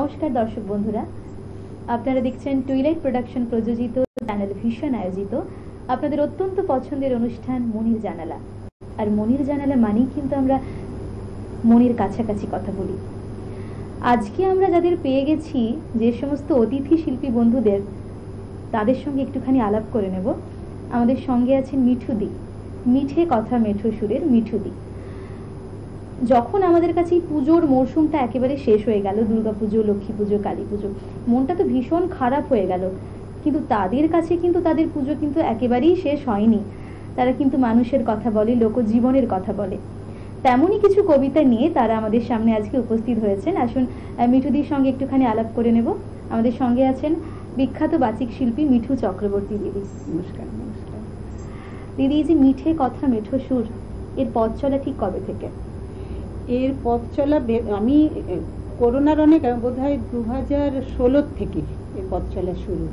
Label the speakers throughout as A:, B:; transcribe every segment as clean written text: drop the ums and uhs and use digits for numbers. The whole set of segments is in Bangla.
A: নমস্কার দর্শক বন্ধুরা, আপনারা দেখছেন টুইলাইট প্রোডাকশন প্রযোজিত চ্যানেল ভিশন আয়োজিত আপনাদের অত্যন্ত পছন্দের অনুষ্ঠান মনির জানালা। আর মনির জানালা মানেই কিন্তু আমরা মনির কাছাকাছি কথা বলি। আজকে আমরা যাদের পেয়ে গেছি, যে সমস্ত অতিথি শিল্পী বন্ধুদের, তাদের সঙ্গে একটুখানি আলাপ করে নেব। আমাদের সঙ্গে আছেন মিঠুদি, মিঠে কথা মেঠো সুরের মিঠুদি। যখন আমাদের কাছে এই পুজোর মরশুমটা একেবারে শেষ হয়ে গেল, দুর্গাপুজো, লক্ষ্মী পুজো, কালী পুজো, মনটা তো ভীষণ খারাপ হয়ে গেল। কিন্তু তাদের কাছে কিন্তু তাদের পুজো কিন্তু একেবারেই শেষ হয়নি। তারা কিন্তু মানুষের কথা বলে, লোকজীবনের কথা বলে। তেমনই কিছু কবিতা নিয়ে তারা আমাদের সামনে আজকে উপস্থিত হয়েছেন। আসুন মিঠুদির সঙ্গে একটুখানি আলাপ করে নেব। আমাদের সঙ্গে আছেন বিখ্যাত বাচিক শিল্পী মিঠু চক্রবর্তী দিদি।
B: নমস্কার। নমস্কার
A: দিদি, এই যে মিঠে কথা মেঠো সুর, এর পথ চলা ঠিক কবে থেকে?
B: এর পথ চলা আমি করোনার অনেক বোধহয় 2016 থেকে এর পথ চলা শুরু।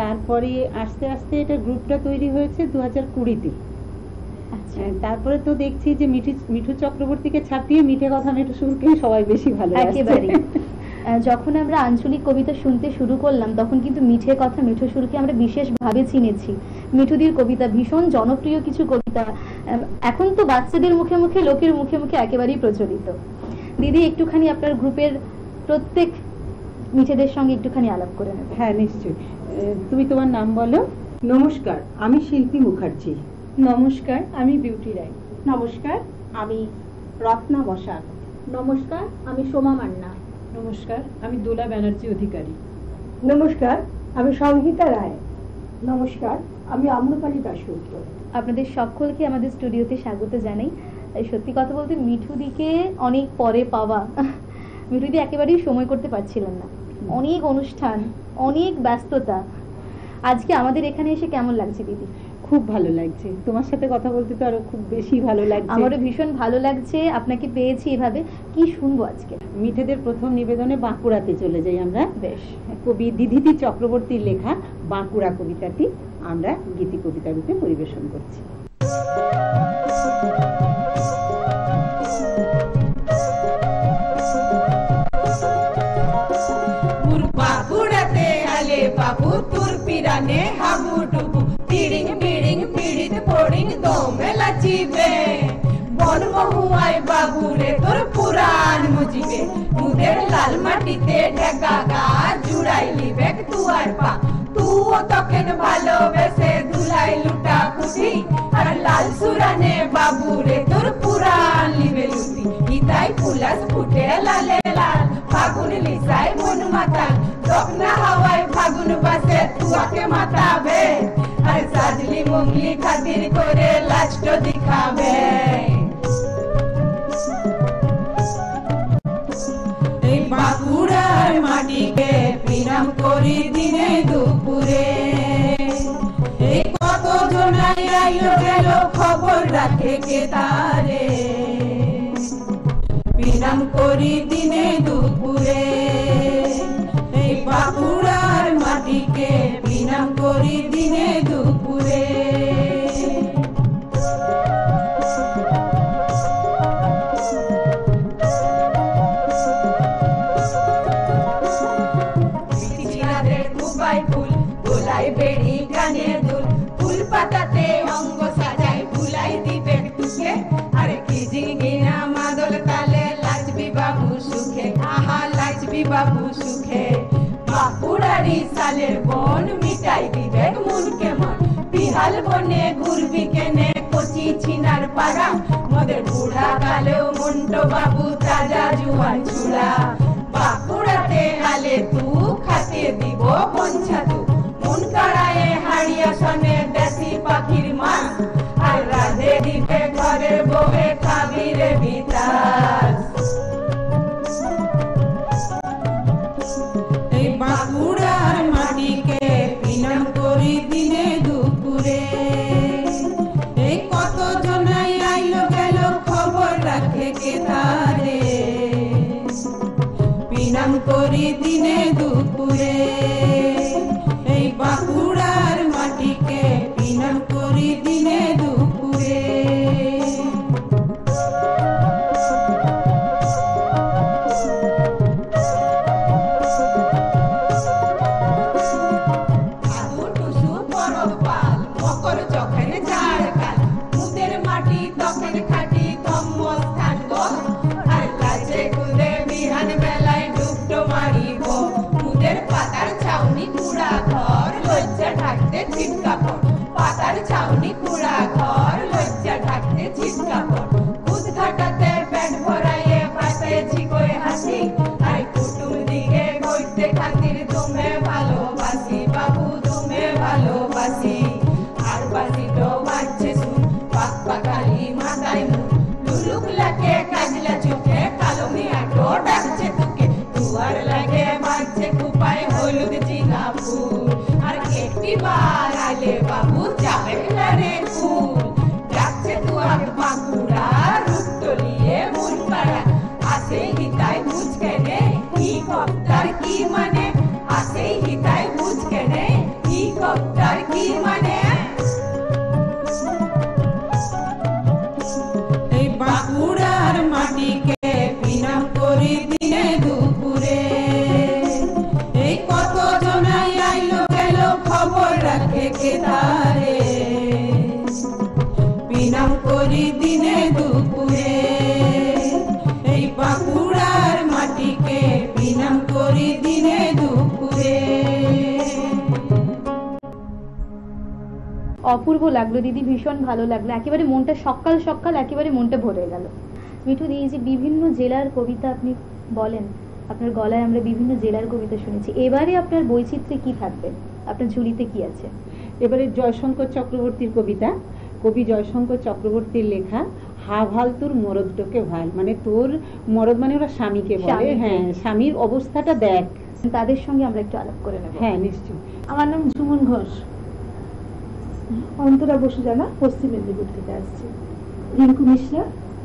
B: তারপরে আস্তে আস্তে এটা গ্রুপটা তৈরি হয়েছে 2020-তে। তারপরে তো দেখছি যে মিঠু চক্রবর্তীকে ছাপিয়ে মিঠে কথা মেঠো সুরকে সবাই বেশি ভালোবাসে।
A: একেবারে যখন আমরা আঞ্চলিক কবিতা শুনতে শুরু করলাম, তখন কিন্তু মিঠে কথা মেঠো সুরকে আমরা বিশেষভাবে চিনেছি। মিঠুদির কবিতা ভীষণ জনপ্রিয় কিছু কবিতা, এখন তো বাচ্চাদের মুখে মুখে, লোকের মুখে মুখে একেবারেই প্রচলিত। দিদি, একটুখানি আপনার গ্রুপের প্রত্যেক মিঠেদের সঙ্গে একটুখানি আলাপ করে নেব।
B: হ্যাঁ, নিশ্চয়ই। তুমি তোমার নাম বলো।
C: নমস্কার, আমি শিল্পী মুখার্জি।
D: নমস্কার, আমি বিউটি রায়।
E: নমস্কার, আমি রত্না বসাক।
F: নমস্কার, আমি সোমা মান্না।
D: নমস্কার, আমি দোলা ব্যানার্জি অধিকারী।
G: নমস্কার, আমি সংহিতা রায়। নমস্কার, আমি আম্রপালি দাশগুপ্ত।
A: আপনাদের সকলকে আমাদের স্টুডিওতে স্বাগত জানাই। সত্যি কথা বলতে মিঠুদিকে অনেক পরে পাওয়া, মিঠুদি একেবারেই সময় করতে পারছিলেন না, অনেক অনুষ্ঠান, অনেক ব্যস্ততা। আজকে আমাদের এখানে এসে কেমন লাগছে দিদি?
B: খুব ভালো লাগছে, তোমার সাথে কথা বলতে তো আরো খুব বেশি ভালো লাগছে।
A: আমারও ভীষণ ভালো লাগছে, আপনাকে পেয়েছি এভাবে। কি শুনবো আজকে?
B: মিঠেদের প্রথম নিবেদনে বাঁকুড়াতে চলে যাই আমরা।
A: বেশ।
B: কবি দিধিতি চক্রবর্তীর লেখা বাঁকুড়া কবিতাটি আমরা গীতি কবিতা রূপে পরিবেশন করছি।
H: বাঁকুড়াতে আলে বাবু তোর পিরানে হাবুডুবু পিড়িং পিড়িং পিড়িত পড়িং দমে লাচিবে বনমহুয়ায় বাবু রে তোর পুরাণ মুজিবে মুদের লাল মাটিতে ঢেকা গা জুড়াইলি বেগ তুয়ার পা তুও তখন ভালোবেসে ধুলাই লুটা কুঠি আর লাল সুরানে বাবু রে তোর পুরাণ লিবে লুটি ইতাই ফুলাস ফুটে লালে লাল ফাগুন লিসাই মন মাতাল দক্ষিণা হাওয়ায় ফাগুন বাসে তুয়াকে মাতাবে আর সাজলি মঙ্গলি খাতির করে লাস্ট দেখাবে এই বাঁকুড়ার মাটিকে পিরাম করি দিনে দুপুরে এই কত জনাই আইলো গেল খবর রাখে কে তারে পিরাম করি দিনে দুপুরে এই বাঁকুড়ার মাটিকে পিরাম করি দিনে দুপুরে বেড়ি গানে দুল ফুল পাতাতে অঙ্গ সাজাই ভুলাই দিবে তুকে আরে কি জিগিনা মাদল তালে লাজবি বাবু সুখে আহা লাজবি বাবু সুখে বাঁকুড়ারি সালের বন মিটাই দিবে মনকে মন বিহাল বনে ঘুরবি কেনে কচি ছিনার পাড়া মদের বুড়া কালেও মন্টো বাবু তাজা জুয়ান চূড়া বাঁকুড়াতে আলে তু খাতে দিব বঞ্ছা তু মন কাড়ায়ে হাড়িয়া শনে দেশি পাখির মাছ আর রাধে দিবে ঘরের বউয়ে খাবিরে বিতাস এই বাঁকুড়ার মাটিকে পিনাম করি দিনে দুপুরে এই কত জনাই আইলো গেল খবর রাখে কে তারে পিনাম করি দিনে দুপুরে ঢাকতে ছিটকাপড়, পাতার ছাউনি কুড়া ঘর, লজ্জা ঢাকতে ছিটকাপড়, খুদ ঘাটাতে পেট ভরাইয়ে পাশে ঝিকোয় হাসি, আর কুটুম দিকে কইতে খাতির তুমি ভালোবাসি বাবু তুমি ভালোবাসি। আর বাসিটো বাজছে শুন, পাক পাকালি মাথায় মুখ, লুলুক লাগে কাজলা চোখে, কালো মিয়াটো ডাকছে তোকে, দুয়ার লাগে বাজছে কুপায় হলুদ জিনা ফুল, আর একটি বার আলে বাবু যাবে না রে ফুল, ডাকছে দুয়ার বাঁকুড়া রূপতলিয়ে মূলপাড়া, আসে হিতায় বুঝকে নে কি কপ্তার কি মানে, আসে হিতায় বুঝকে নে কি কপ্তার কি মানে। এই বাঁকুড়ার মাটিকে বিনাম করি দিনে দুপুরে, এই কত জনাই আইলো গেল খবর রাখে কে তারে, বিনাম করি দিনে দুপুরে, এই বাঁকুড়ার মাটিকে বিনাম করি দিনে দুপুরে।
A: অপূর্ব লাগলো দিদি, ভীষণ ভালো লাগলো, একেবারে মনটা সকাল সকাল একেবারে মনটা ভরে গেল। মিঠু দি, এই যে বিভিন্ন জেলার কবিতা আপনি বলেন, আপনার গলায় আমরা বিভিন্ন জেলার কবিতা শুনেছি, এবারে আপনার বৈচিত্র্যে কি থাকবে, আপনার ঝুলিতে কি আছে?
B: এবারে জয়শঙ্কর চক্রবর্তীর কবিতা, কবি জয়শঙ্কর চক্রবর্তীর লেখা হাভাল তোর মরদ টোকে ভাল, মানে তোর মরদ মানে ওরা স্বামীকে বলে, হ্যাঁ স্বামীর অবস্থাটা দেখ,
A: তাদের সঙ্গে আমরা একটু আলাপ করে নেব।
B: হ্যাঁ নিশ্চয়ই।
D: আমার নাম ঝুমন ঘোষ,
G: অন্তরা বসু জানা পশ্চিম মেদিনীপুর থেকে আসছি। রিঙ্কু মিশ্রা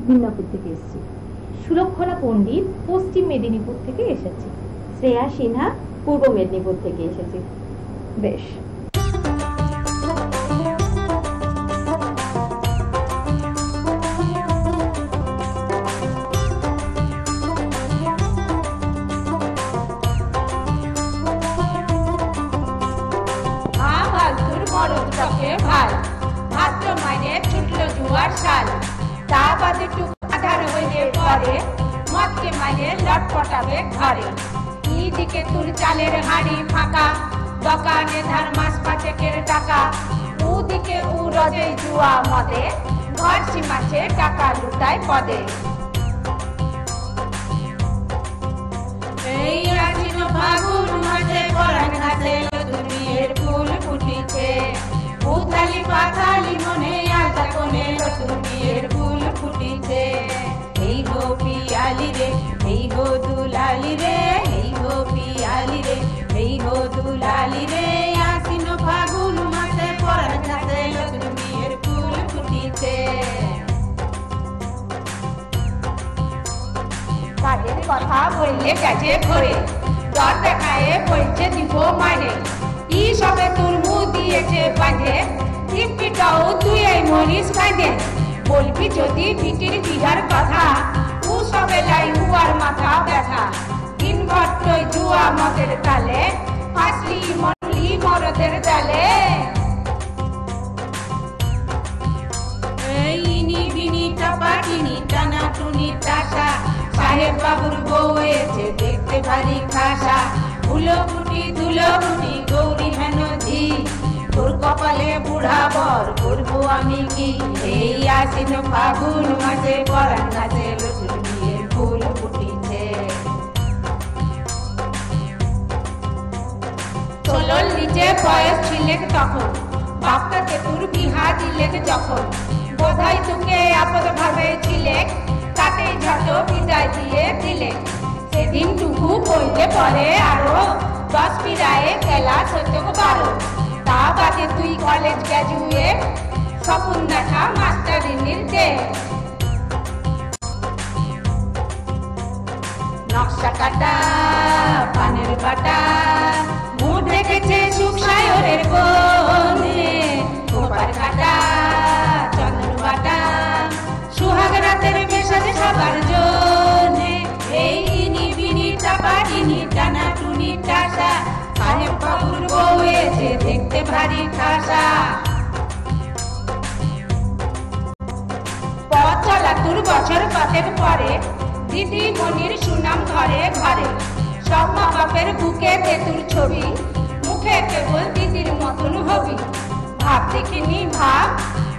G: মিদনাপুর থেকে এসেছি।
A: সুলক্ষণা পণ্ডিত পশ্চিম মেদিনীপুর থেকে এসেছি।
F: শ্রেয়া সিনহা পূর্ব মেদিনীপুর থেকে এসেছি।
A: বেশ,
H: ভাদ্র মাইনে ছুটলো জুয়ার সাল, তা বাদে টুক আধার হইলে পরে মদকে মাইনে লটপটাবে ঘরে, দিকে তোর চালের হাড়ি ফাঁকা, দোকানে ধার মাস পাঁচেকের টাকা, ওদিকে ও রজে জুয়া মদে, ঘর সীমাছে টাকা লুটায় পদে। এই আশ্বিন ফাগুন মাসে পরাণ ঘাসে নতুন বিয়ের ফুল ফুটিছে, উথালি পাথালি মনে আলতা কোণে নতুন বিয়ের ফুল ফুটিছে। এই গো পিয়ালি রে এই গো দুলালি রে, এই গো পিয়ালি রে এই গো দুলালি রে, আশ্বিন ফাগুন মাসে পরাণ ঘাসে নতুন বিয়ের ফুল ফুটিছে। কাজের কথা বললে গেছে ভরে, দর দেখায় বলছে দিব মানে, ই সবে তোর মুখ দিয়েছে বাঁধে, টিপটিটাও তুই এই মরিস কাঁদে, বলবি যদি ভিটির বিঘার কথা, ও সবে লাই উয়ার মাথা ব্যথা, দিন ভট্টই জুয়া মদের তালে, ফাঁসলি মরলি মরদের জালে। এই ইনি বিনি টাপাটিনি টানা টুনি টাসা, সাহেব বাবুর বউ এসে দেখতে ভারী খাসা, ফুলো ফুটি ধুলো ফুটি গৌরী হেন ঝি, তোর কপালে বুড়া বর করবো আমি কি, এই আশ্বিন ফাগুন মাসে পরাণ ঘাসে নতুন বিয়ের ফুল ফুটিছে। ষোলোর নিচে বয়স ছিলেক তখন, বাপটাকে তোর বিহা দিলেক যখন, বোধহয় তোকে আপদ ভাবে ছিলেক, তাতে ঝট বিদায় দিয়ে দিলে, সেদিন টুকু বলতে পরে আরো 10 পিরায়ে ক্লাস হতো 12, তা বাদে তুই কলেজ গ্র্যাজুয়েট, স্বপ্ন দেখা মাস্টারিনীর দে। নকশা কাটা পানের বাটা, মুখ ঢেকেছে সুখ সায়রের কোণে, গোপার কাটা চন্দ্র বাটা, সুহাগ রাতের মেশাতে সবার জন্যে, এই নিবিনি চাপাটিনি টানা টুনি টাসা, সাহেব বাবুর বউ এসে দেখতে ভারী খাসা। পথ চলা তোর বছর কতেক পরে, দিদি মনির সুনাম ঘরে ঘরে, সব মা বাপের বুকে তেতুর ছবি, মুখে কেবল দিদির মতন হবি। লিখিনি ভাব,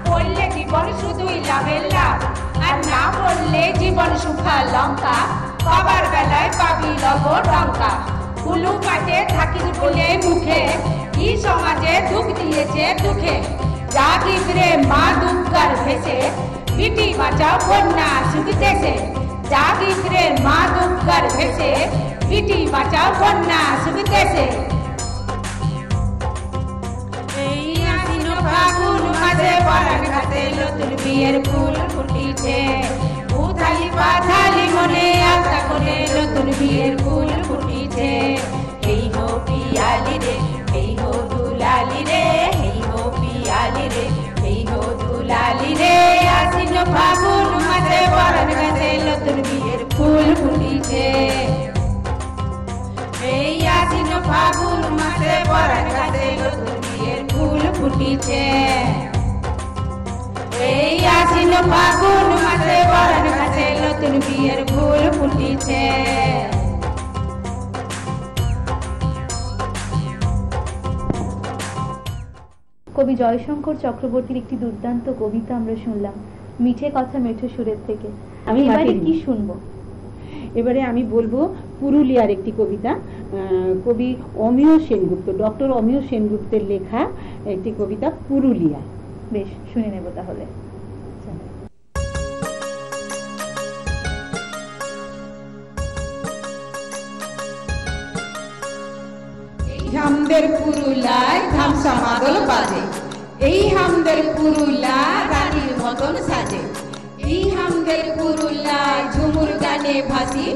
H: পড়লে জীবন শুধুই লাভের লাভ, আর না পড়লে জীবন সুখা লঙ্কা, পাবার বেলায় পাবি লব টঙ্কা। কুলু কাটে থাকিস বলে মুখে, কি সমাজে দুঃখ দিয়েছে দুঃখে, জাগিস রে মা দুর্গার ভেসে, বিটি বাঁচাও কন্যা সুখ দেশে। জাগিস রে মা দুর্গার ভেসে, বিটি বাঁচাও কন্যা সুখ দেশে। এই আশ্বিন ফাগুন মাসে বরান ঘাটে নতুন বিয়ের ফুল ফুটিছে, উথালি পাথালি মনে আশা করে নতুন বিয়ের ফুল ফুটিছে। এই হো পিয়ালি রে, এই হো দুলালি রে, এই হো পিয়ালি রে, এই হো দুলালি রে। আশ্বিন ফাগুন মাসে বরান ঘাটে নতুন বিয়ের ফুল ফুটিছে। এই আশ্বিন ফাগুন মাসে বরান ঘাটে নতুন বিয়ের ফুল ফুটিছে। এই আশ্বিন ফাগুন মাসে বরান ঘাটে নতুন বিয়ের ফুল ফুটিছে।
A: কবি জয়শঙ্কর চক্রবর্তীর একটি দুর্দান্ত কবিতা আমরা শুনলাম, মিঠে কথা মেঠো সুরের থেকে।
B: আমি
A: এবারে
B: মাটির
A: কি শুনবো?
B: এবারে আমি বলবো পুরুলিয়ার একটি কবিতা, কবি অমিয় সেনগুপ্ত, ডক্টর অমিয় সেনগুপ্তের লেখা একটি কবিতা পুরুলিয়া।
A: বেশ, শুনে নেব তাহলে।
H: হামদের পুরুলায় ধামসা মাদল বাজে, এই হামদের পুরুলা রানীর মতন সাজে। এই হামদের পুরুলায় ঝুমুর গানে ভাসি,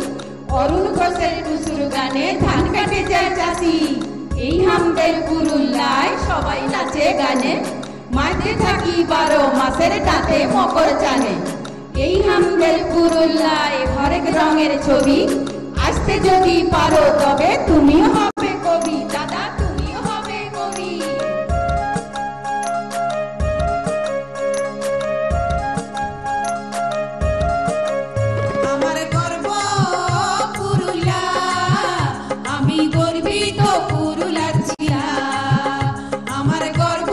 H: অরুণ ঘোষের টুসুর গানে ধান কাটে যায় চাষি। এই হামদের পুরুলায় সবাই নাচে গানে, মাঝে থাকি 12 মাসের টাতে মকর চানে। এই হামদের পুরুলায় হরেক রঙের ছবি, আসতে যদি পারো তবে তুমিও হবে কবি, দাদা তুমিও হবে কবি। আমার গর্ব পুরুলিয়া, আমি গর্বিত পুরুলিয়ার ছিলা। আমার গর্ব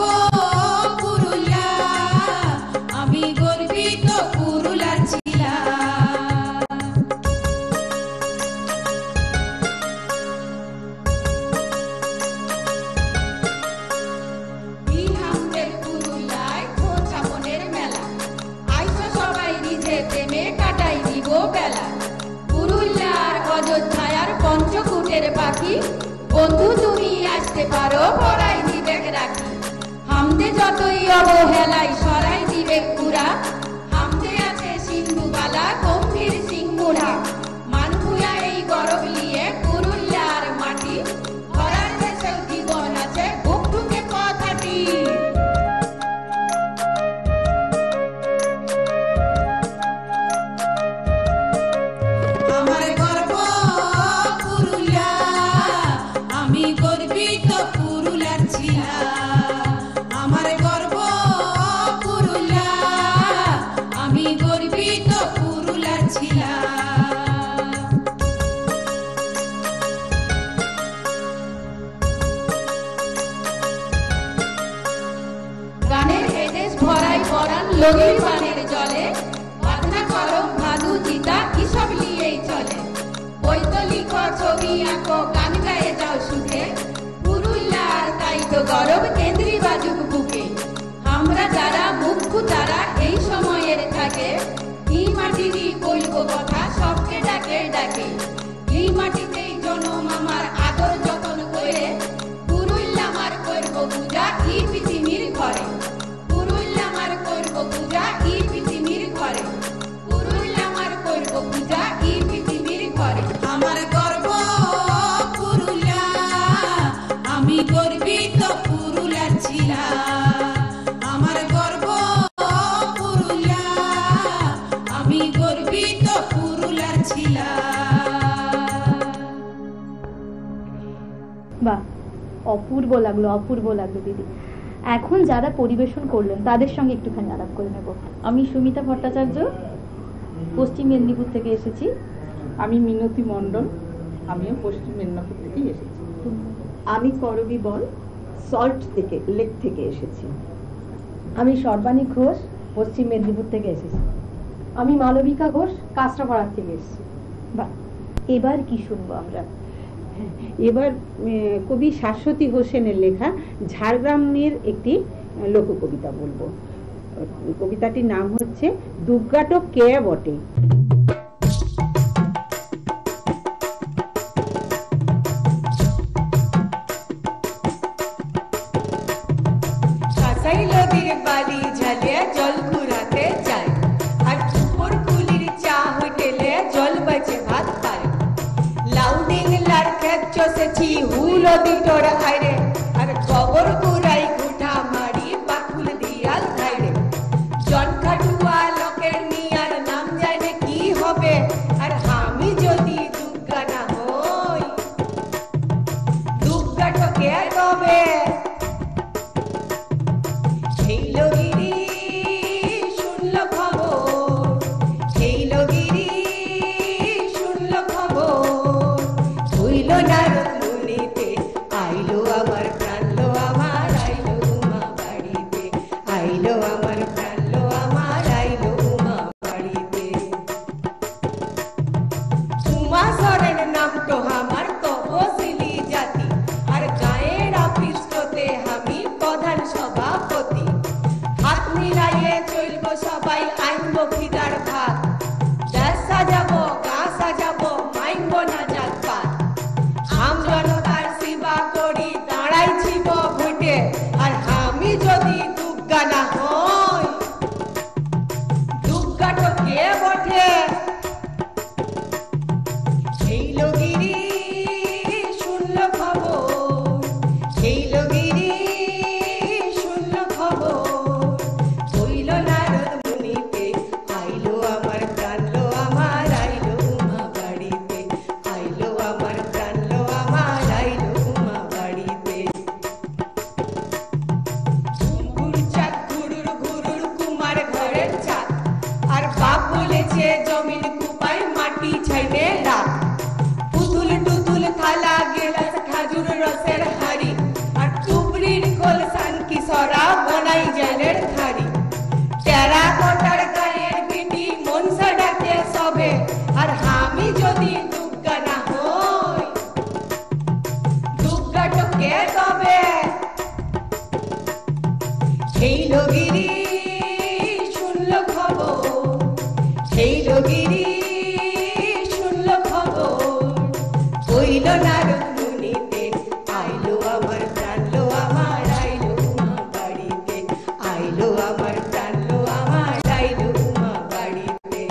H: পুরুলিয়া, আমি গর্বিত পুরুলিয়ার ছিলা। এই হামদের পুরুলিয়ায় খোঁচা বনের মেলা, আইসো সবাই নিজে প্রেমে কাটাই দিব বেলা। পুরুলিয়ার অযোধ্যায় আর পঞ্চকুটের পাখি, বন্ধু তুমি আসতে পারো পড়াই দিবে রাখি। হামদে যতই অবহেলাই সরাই দিবে পুরা, হামদে আছে সিন্ধুবালা গম্ভীর সিং মুড়া। মানভুয়া এই গরব নিয়ে পুরুলিয়ার মাটি, ভরার দেশেও জীবন আছে বুক ঢুকে কথাটি। আমার গর্ব পুরুলিয়া, আমি গর্বিত পুরুলিয়ার ছিলা। আমার গর্ব পুরুলিয়া, আমি গর্বিত পুরুলিয়ার ছিলা। গানের এদেশ ভরাই পরান লগির বানের জলে, বাঁধনা করম ভাদু চিতা কি সব নিয়েই চলে। বই তো লিখো ছবি আঁকো গান গায়ে যাও সুখে, পুরুলিয়ার তাই তো গরব কেন্দ্রী বাজুক বুকে। আমরা যারা মুখ্য তারা এই সময়ের থাকে, এই মাটিরই বলবো কথা সবকে ডাকে ডাকে। এই মাটিতেই জনম আমার আদর যতন করে, পুরুলিয়া আমার করব পূজা এই পৃথিবীর ঘরে। পুরুলিয়া আমার করব পূজা এই পৃথিবীর ঘরে। পুরুলিয়া আমার করব পূজা এই পৃথিবীর ঘরে। আমার গর্ব পুরুলিয়া, আমি গর্বিত পুরুলিয়ার ছিলা। আমার গর্ব পুরুলিয়া, আমি গর্বিত পুরুলিয়ার ছিলা।
A: বাহ, অপূর্ব লাগলো, অপূর্ব লাগলো দিদি। এখন যারা পরিবেশন করলেন তাদের সঙ্গে একটুখানি আলাপ করে নেব।
F: আমি সুমিতা ভট্টাচার্য, পশ্চিম মেদিনীপুর থেকে এসেছি।
C: আমি মিনতি মণ্ডল, আমিও পশ্চিম মেদিনীপুর থেকেই এসেছি।
E: আমি করবি বল, সল্ট থেকে, লেক থেকে এসেছি।
F: আমি সর্বাণী ঘোষ, পশ্চিম মেদিনীপুর থেকে এসেছি। আমি মালবিকা ঘোষ, কাঁচরাপাড়ার থেকে এসেছি।
A: বাহ, এবার কি শুনবো আমরা?
B: এবার কবি শাশ্বতী হোসেনের লেখা ঝাড়গ্রামের একটি লোককবিতা বলবো। কবিতাটির নাম হচ্ছে দুর্গাটো কে বটে।
H: নদীর বালি ঝালিয়ে জল কুড়াতে যায়, আর উপর কুলির চা হোটেলে জল বাজে ভাত পায়। লাউডিং লার খেত চষেছি হুলো দিটোর আইরে, আর গোবর কুড়াই গুঠা মারি বাকুল দিয়াল ধাইরে। জন খাটুয়া লোকের নিয়ার নাম জানে কি হবে, আর আমি যদি দুর্গা না হই, দুর্গা ঠকে তবে। হেইলগিরি শুনল খবর, হেইলগিরি শুনল খবর, হইল নারদ মুনিতে, আইলো আমার প্রাণলো আমার, আইলো উমা বাড়িতে, আইলো আমার প্রাণলো আমার, আইলো উমা বাড়িতে। উমা সরেন নামটো আমার তপশিলি জাতি, আর গায়ের অফিসতে আমি প্রধান সভাপতি। হাত মিলাইয়ে চলবো সবাই, আইনবো খিদার ভাত, দেশ সাজাবো গা সাজাবো, মাইনবো না জাত পাত। আম জনতার সেবা করি দাঁড়াইছিব ভোটে, আর আমি যদি দুর্গা না হই, দুর্গা তো কে বটে। হেইলগিরি শুনল খবর, হেইলগিরি শুনল খবর, হইল নারদ মুনিতে, আইলো আমার প্রাণলো আমার, আইলো উমা বাড়িতে, আইলো আমার প্রাণলো আমার, আইলো উমা বাড়িতে। ঘুর চাঁদ ঘুরুর ঘুরুর কুমার ঘরের চাঁদ, আর বাপ বলেছে জমিন কুপায় মাটি ছাইনে রাত। পুতুল টুতুল থালা গেলাস খাজুর রসের হাড়ি, আর টুবড়ির কলসান কিশোরা বনাই জলের থারি। টেরা কোটার গায়ের বিটি মনসা ডাকে সবে, আর আমি যদি দুর্গা না হই, দুর্গা টোকে তবে। হেইলগিরি শুনল খবর, হেইলগিরি শুনল খবর, হইল নারদ মুনিতে, আইলো আমার প্রাণলো আমার, আইলো উমা বাড়িতে, আইলো আমার প্রাণলো আমার, আইলো উমা বাড়িতে।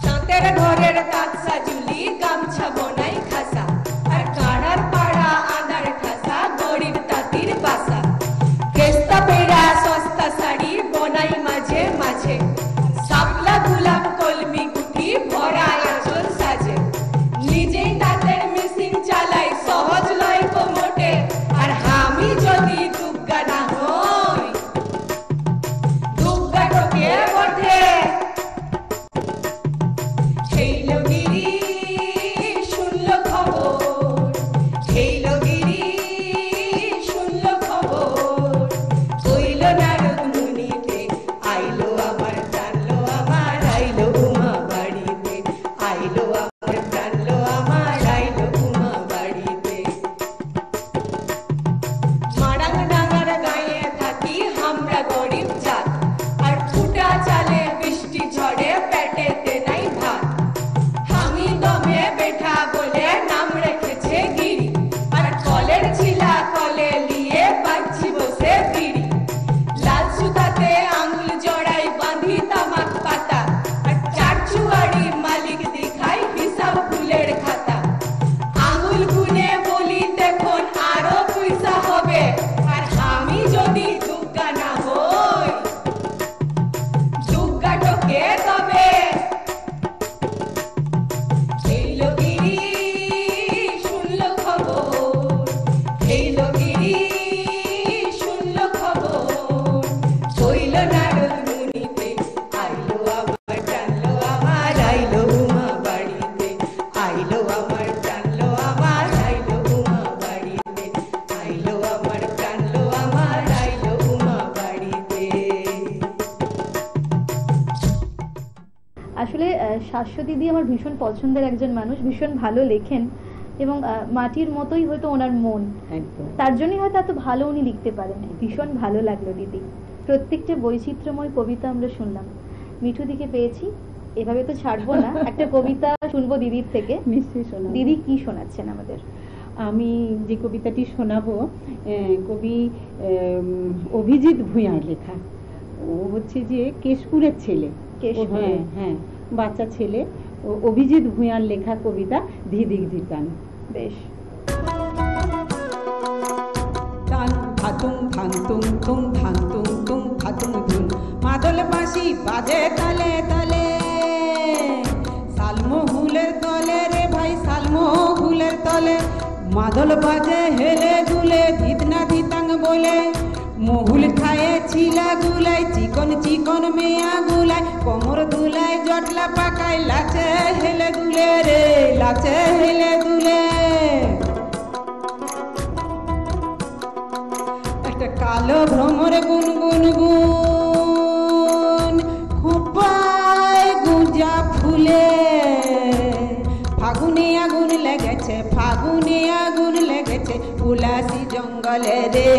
H: তাঁতের ঘরের তাঁত সাজুলি গামছা বনাই খাসা, আর কাড়ার পাড়া আদার ঠাসা গরিব তাঁতির বাসা। কেস্তা পেড়া সস্তা শাড়ি বনাই মাঝে মাঝে, সাপলা
A: শাশ্বতী দি আমার ভীষণ পছন্দের একজন মানুষ, ভীষণ ভালো লেখেন এবং মাটির মতোই হয়তো ওনার মন, তার জন্যই হয়তো এত ভালো উনি লিখতে পারেন। ভীষণ ভালো লাগলো দিদি, প্রত্যেকটা বৈচিত্র্যময় কবিতা আমরা শুনলাম। মিঠু দিকে পেয়েছি, এভাবে তো ছাড়বো না, একটা কবিতা শুনবো দিদির থেকে।
B: নিশ্চয়ই শোনাবো।
A: দিদি কি শোনাচ্ছেন আমাদের?
B: আমি যে কবিতাটি শোনাবো কবি অভিজিৎ ভূঁইয়ার লেখা। ও হচ্ছে যে কেশপুরের ছেলে, হ্যাঁ হ্যাঁ বাচ্চা ছেলে। অভিজিৎ ভূঁইয়ার লেখা কবিতা ধিদিক ধিতান।
A: বেশ।
H: টান ধাতুং ধান্তুং তুং ধান্তুং তুং ধাতুং ধুন, মাদল বাঁশি বাজে তালে তালে, সালমহুলের তলে রে ভাই সালমহুলের তলে, মাদল বাজে হেলে দুলে ধিতনা ধিতাং বলে, মহুল খায়ে ছিলা গুলাই চিকন চিকন মেয়া গুলাই, কোমর দুলাই জটলা পাকায় লাচে হেলে দুলে রে লাচে হেলে দুলে। একটা কালো ভ্রমর গুন গুন গুন খোপায় গুঁজা ফুলে, ফাগুনে আগুন লেগেছে ফাগুনে আগুন লেগেছে উলাসি জঙ্গলে রে,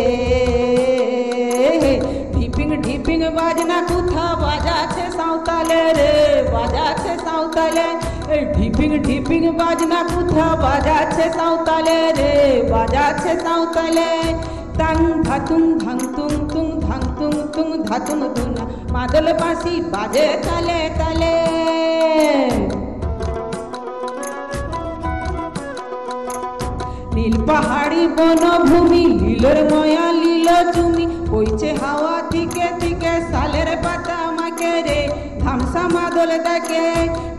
H: ঢিপিং ঢিপিং বাজনা কোথা বাজাছে সাঁওতালে রে বাজাছে সাঁওতালে, ঢিপিং ঢিপিং বাজনা কোথা বাজাছে সাঁওতালে রে বাজাছে সাঁওতালে। টাং ধাতুং ধাংতুং তুং ধাংতুং তুং ধাতুং ধুনা, মাদল বাঁশি বাজে তালে তালে। নীল পাহাড়ি বনভূমি লীলর ময়া লীল চুমি, বইছে হাওয়া দিকে দিকে সালের পাতা মাকে রে, ধামসা মাদল ডাকে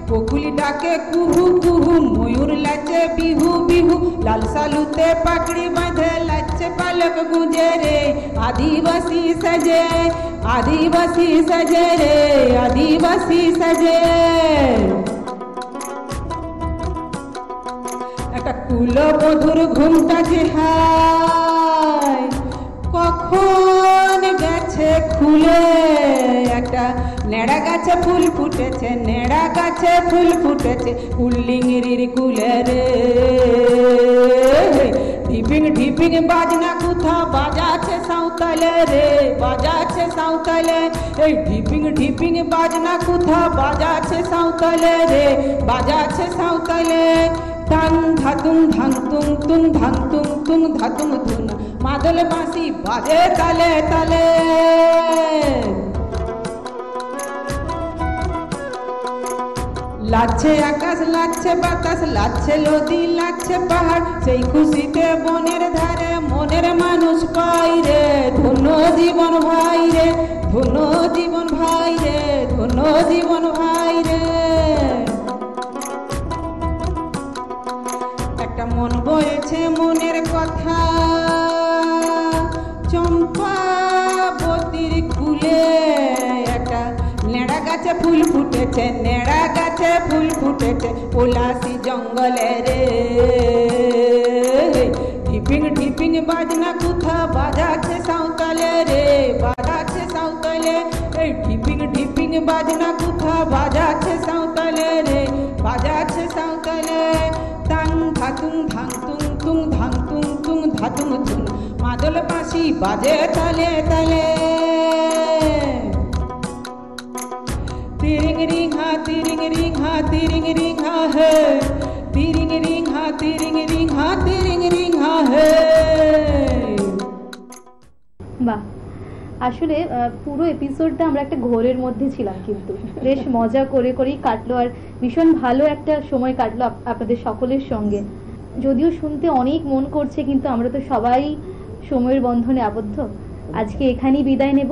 H: বকুলি ডাকে কুহু কুহু, ময়ূর লাচে বিহু বিহু, লাল সালুতে পাকড়ি বাঁধে লাচে পালক গুঁজে রে, আদিবাসী সাজে আদিবাসী সাজে রে আদিবাসী সাজে। একটা কুলবধূর ঘুমটা যে হায় কখন গেছে খুলে, একটা নেড়া গাছে ফুল ফুটেছে নেড়া গাছে ফুল ফুটেছে কুল্লিংরির কুলে রে, ঢিপিং ঢিপিং বাজনা কোথা বাজাছে সাঁওতালে রে বাজাছে সাঁওতালে, এই ঢিপিং ঢিপিং বাজনা কোথা বাজাছে সাঁওতালে রে বাজাছে সাঁওতালে। টাং ধাতুং ধাংতুং তুং ধাংতুং তুং ধাতুং ধুন, মাদল বাঁশি বাজে তালে তালে। লাচ্ছে আকাশ লাচ্ছে বাতাস লাচ্ছে নদী লাচ্ছে পাহাড়, সেই খুশিতে বনের ধারে মনের মানুষ পাই রে, ধন্য জীবন ভাই রে ধন্য জীবন ভাই রে ধন্য জীবন ভাই রে। একটা মন বয়েছে মনের কথা চম্পাবতীর কুলে, একটা নেড়া গাছে ফুল ফুটেছে নেড়া গাছে ফুল ফুটেছে পলাশি জঙ্গলে রে, ঢিপিং ঢিপিং বাজনা কোথা বাজাছে সাঁওতালে রে বাজাছে সাঁওতালে, এই ঢিপিং ঢিপিং বাজনা কোথা বাজাছে সাঁওতালে রে বাজাছে সাঁওতালে। টাং ধাতুং ধাংতুং তুং ধাংতুং তুং ধাতুং ধুন, মাদল বাঁশি বাজে তালে তালে। তিরিং রিং হা তিরিং রিং হা তিরিং রিং হা হে, তিরিং রিং হা তিরিং রিং হা তিরিং রিং হা হে।
A: বাহ, আসলে পুরো এপিসোডটা আমরা একটা ঘোরের মধ্যে ছিলাম, কিন্তু বেশ মজা করে করেই কাটলো আর ভীষণ ভালো একটা সময় কাটলো আপনাদের সকলের সঙ্গে। যদিও শুনতে অনেক মন করছে, কিন্তু আমরা তো সবাই সময়ের বন্ধনে আবদ্ধ। আজকে এখানেই বিদায় নেব,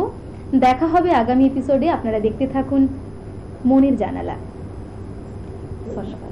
A: দেখা হবে আগামী এপিসোডে। আপনারা দেখতে থাকুন মনের জানালা। নমস্কার।